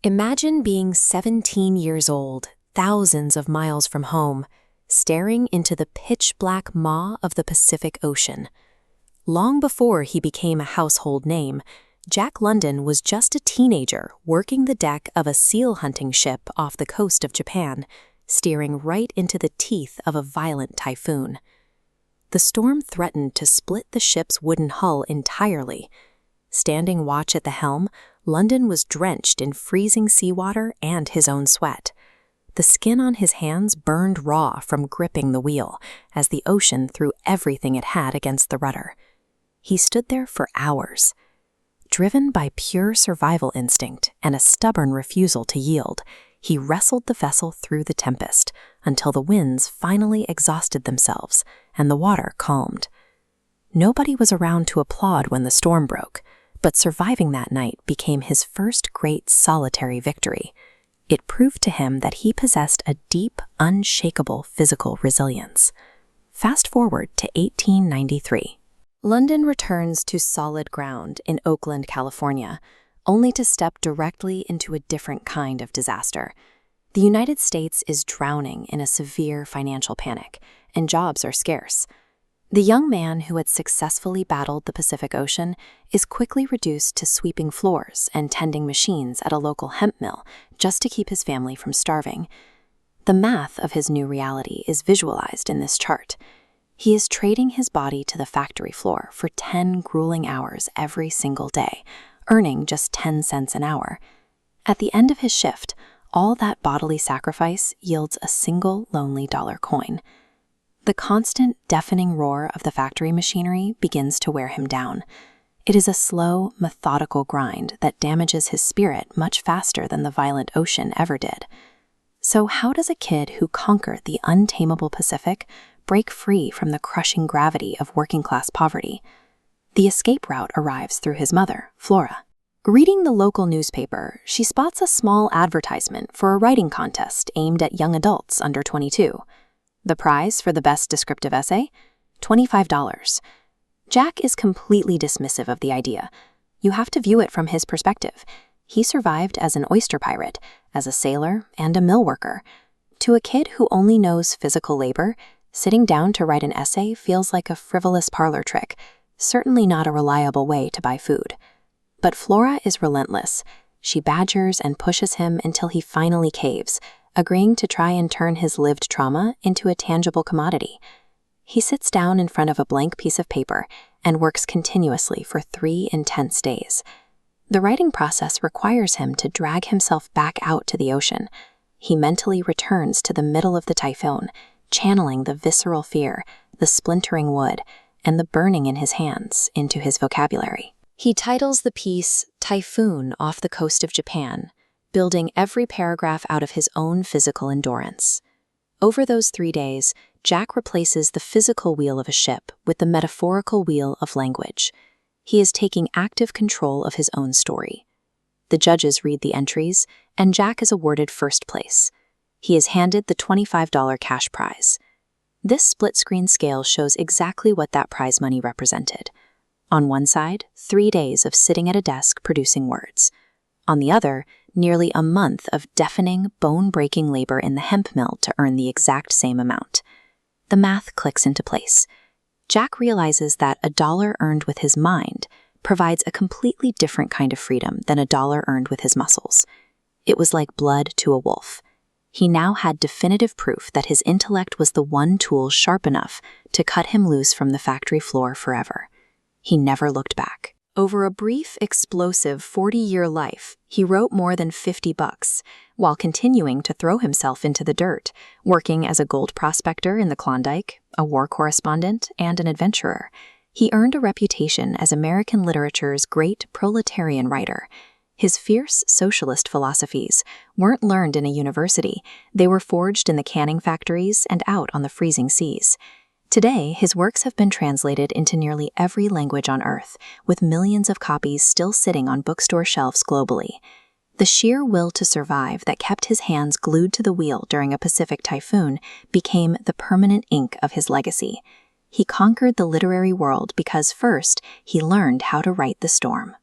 Imagine being 17 years old, thousands of miles from home, staring into the pitch-black maw of the Pacific Ocean. Long before he became a household name, Jack London was just a teenager working the deck of a seal hunting ship off the coast of Japan, steering right into the teeth of a violent typhoon. The storm threatened to split the ship's wooden hull entirely. Standing watch at the helm, London was drenched in freezing seawater and his own sweat. The skin on his hands burned raw from gripping the wheel as the ocean threw everything it had against the rudder. He stood there for hours. Driven by pure survival instinct and a stubborn refusal to yield, he wrestled the vessel through the tempest until the winds finally exhausted themselves and the water calmed. Nobody was around to applaud when the storm broke, but surviving that night became his first great solitary victory. It proved to him that he possessed a deep, unshakable physical resilience. Fast forward to 1893. London returns to solid ground in Oakland, California, only to step directly into a different kind of disaster. The United States is drowning in a severe financial panic, and jobs are scarce. The young man who had successfully battled the Pacific Ocean is quickly reduced to sweeping floors and tending machines at a local hemp mill just to keep his family from starving. The math of his new reality is visualized in this chart. He is trading his body to the factory floor for 10 grueling hours every single day, earning just 10 cents an hour. At the end of his shift, all that bodily sacrifice yields a single lonely dollar coin. The constant, deafening roar of the factory machinery begins to wear him down. It is a slow, methodical grind that damages his spirit much faster than the violent ocean ever did. So how does a kid who conquered the untamable Pacific break free from the crushing gravity of working-class poverty? The escape route arrives through his mother, Flora. Reading the local newspaper, she spots a small advertisement for a writing contest aimed at young adults under 22. The prize for the best descriptive essay? $25. Jack is completely dismissive of the idea. You have to view it from his perspective. He survived as an oyster pirate, as a sailor, and a mill worker. To a kid who only knows physical labor, sitting down to write an essay feels like a frivolous parlor trick, certainly not a reliable way to buy food. But Flora is relentless. She badgers and pushes him until he finally caves, agreeing to try and turn his lived trauma into a tangible commodity. He sits down in front of a blank piece of paper and works continuously for 3 intense days. The writing process requires him to drag himself back out to the ocean. He mentally returns to the middle of the typhoon, channeling the visceral fear, the splintering wood, and the burning in his hands into his vocabulary. He titles the piece Typhoon off the coast of Japan, building every paragraph out of his own physical endurance. Over those 3 days, Jack replaces the physical wheel of a ship with the metaphorical wheel of language. He is taking active control of his own story. The judges read the entries, and Jack is awarded first place. He is handed the $25 cash prize. This split-screen scale shows exactly what that prize money represented. On one side, 3 days of sitting at a desk producing words. On the other, nearly a month of deafening, bone-breaking labor in the hemp mill to earn the exact same amount. The math clicks into place. Jack realizes that a dollar earned with his mind provides a completely different kind of freedom than a dollar earned with his muscles. It was like blood to a wolf. He now had definitive proof that his intellect was the one tool sharp enough to cut him loose from the factory floor forever. He never looked back. Over a brief, explosive 40-year life, he wrote more than 50 books, while continuing to throw himself into the dirt, working as a gold prospector in the Klondike, a war correspondent, and an adventurer. He earned a reputation as American literature's great proletarian writer. His fierce socialist philosophies weren't learned in a university. They were forged in the canning factories and out on the freezing seas. Today, his works have been translated into nearly every language on Earth, with millions of copies still sitting on bookstore shelves globally. The sheer will to survive that kept his hands glued to the wheel during a Pacific typhoon became the permanent ink of his legacy. He conquered the literary world because first, he learned how to write the storm.